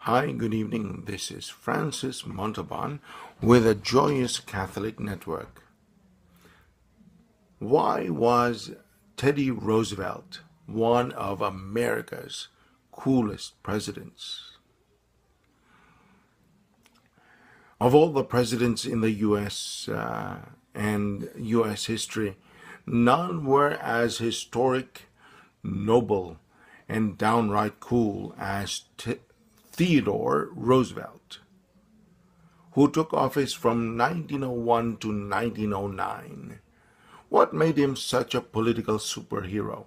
Hi, good evening. This is Francis Montalban with the Joyous Catholic Network. Why was Teddy Roosevelt one of America's coolest presidents? Of all the presidents in the U.S. And U.S. history, none were as historic, noble, and downright cool as Theodore Roosevelt, who took office from 1901 to 1909. What made him such a political superhero?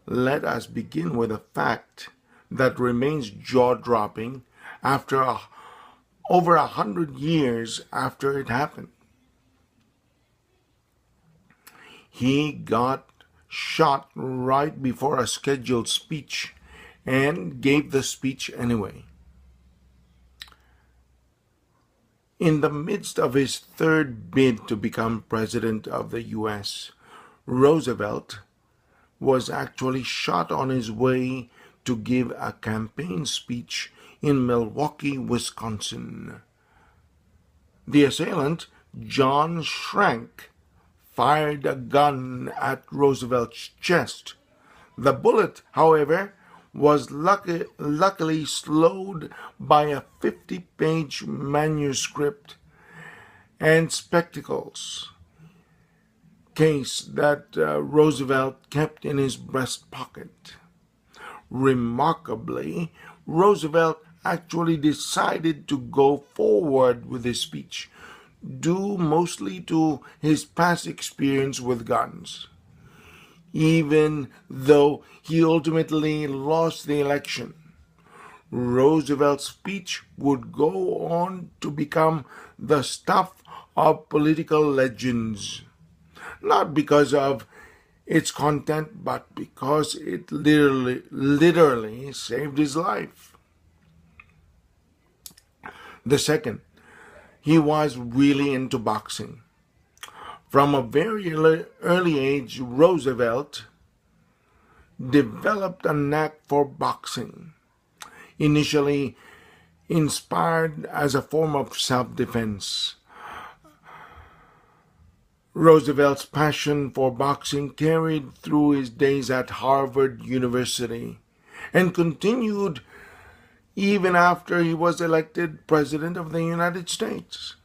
Let us begin with a fact that remains jaw-dropping after over 100 years after it happened. He got shot right before a scheduled speech and gave the speech anyway. In the midst of his third bid to become president of the U.S., Roosevelt was actually shot on his way to give a campaign speech in Milwaukee, Wisconsin. The assailant, John Schrank, fired a gun at Roosevelt's chest. The bullet, however, was luckily slowed by a 50-page manuscript and spectacles case that Roosevelt kept in his breast pocket. Remarkably, Roosevelt actually decided to go forward with his speech, due mostly to his past experience with guns. Even though he ultimately lost the election, Roosevelt's speech would go on to become the stuff of political legends, not because of its content, but because it literally saved his life. The second, he was really into boxing. From a very early age, Roosevelt developed a knack for boxing, initially inspired as a form of self-defense. Roosevelt's passion for boxing carried through his days at Harvard University and continued even after he was elected President of the United States.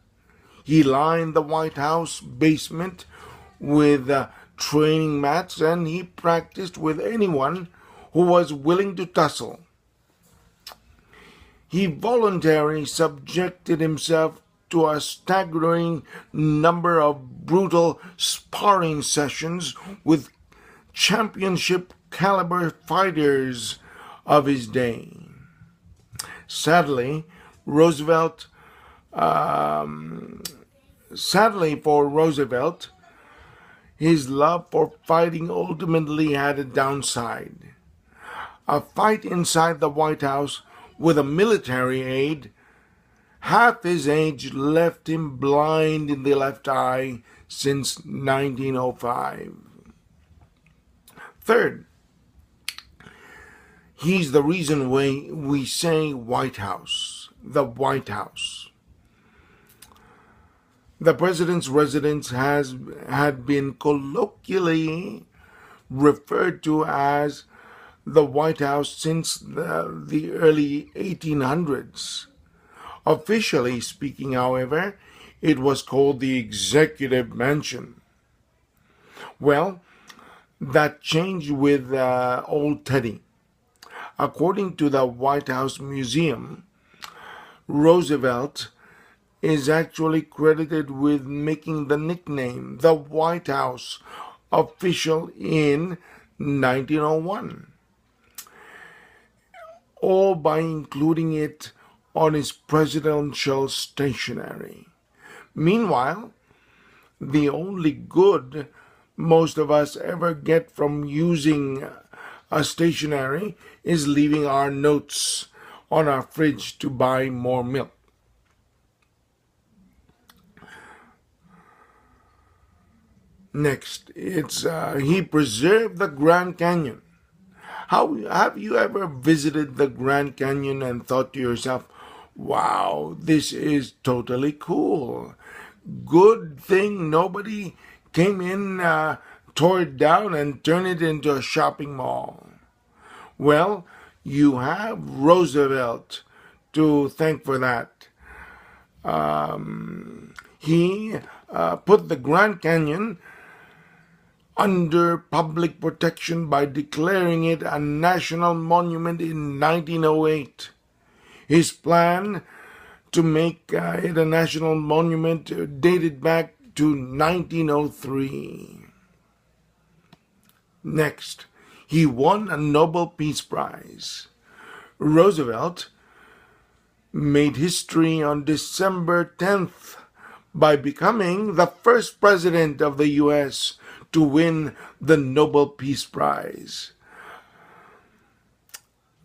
He lined the White House basement with training mats, and he practiced with anyone who was willing to tussle. He voluntarily subjected himself to a staggering number of brutal sparring sessions with championship caliber fighters of his day. Sadly for Roosevelt, his love for fighting ultimately had a downside. A fight inside the White House with a military aide, half his age, left him blind in the left eye since 1905. Third, he's the reason why we say White House, the White House. The president's residence had been colloquially referred to as the White House since the early 1800s. Officially speaking, however, it was called the Executive Mansion. Well, that changed with old Teddy. According to the White House Museum, Roosevelt is actually credited with making the nickname the White House official in 1901, all by including it on his presidential stationery. Meanwhile, the only good most of us ever get from using a stationery is leaving our notes on our fridge to buy more milk. Next, it's he preserved the Grand Canyon. How have you ever visited the Grand Canyon and thought to yourself, wow, this is totally cool. Good thing nobody came in, tore it down, and turned it into a shopping mall. Well, you have Roosevelt to thank for that. He put the Grand Canyon under public protection by declaring it a national monument in 1908. His plan to make it a national monument dated back to 1903. Next, he won a Nobel Peace Prize. Roosevelt made history on December 10th by becoming the first president of the U.S. to win the Nobel Peace Prize.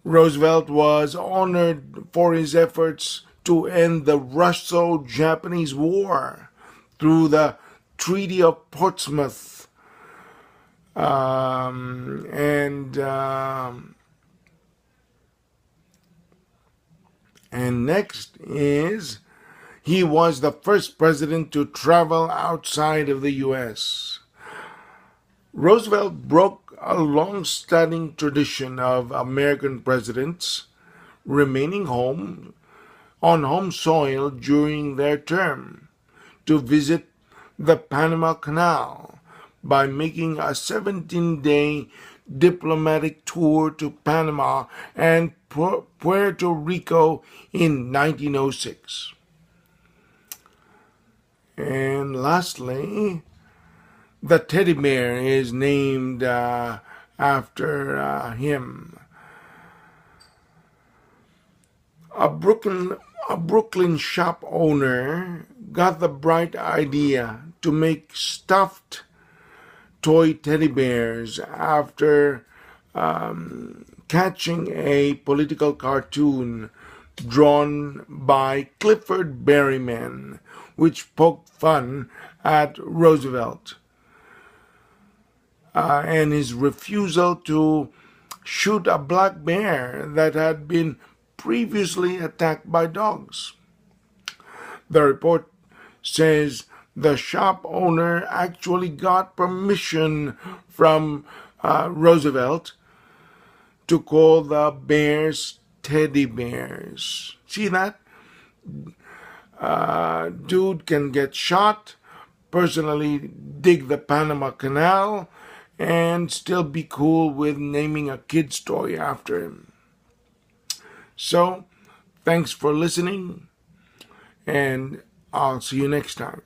Roosevelt was honored for his efforts to end the Russo-Japanese War through the Treaty of Portsmouth. And next is he was the first president to travel outside of the U.S. Roosevelt broke a long-standing tradition of American presidents remaining on home soil during their term to visit the Panama Canal by making a 17-day diplomatic tour to Panama and Puerto Rico in 1906. And lastly, the teddy bear is named after him. A Brooklyn shop owner got the bright idea to make stuffed toy teddy bears after catching a political cartoon drawn by Clifford Berryman, which poked fun at Roosevelt and his refusal to shoot a black bear that had been previously attacked by dogs. The report says the shop owner actually got permission from Roosevelt to call the bears teddy bears. See that? Dude can get shot, personally dig the Panama Canal, and still be cool with naming a kid's toy after him. So, thanks for listening, and I'll see you next time.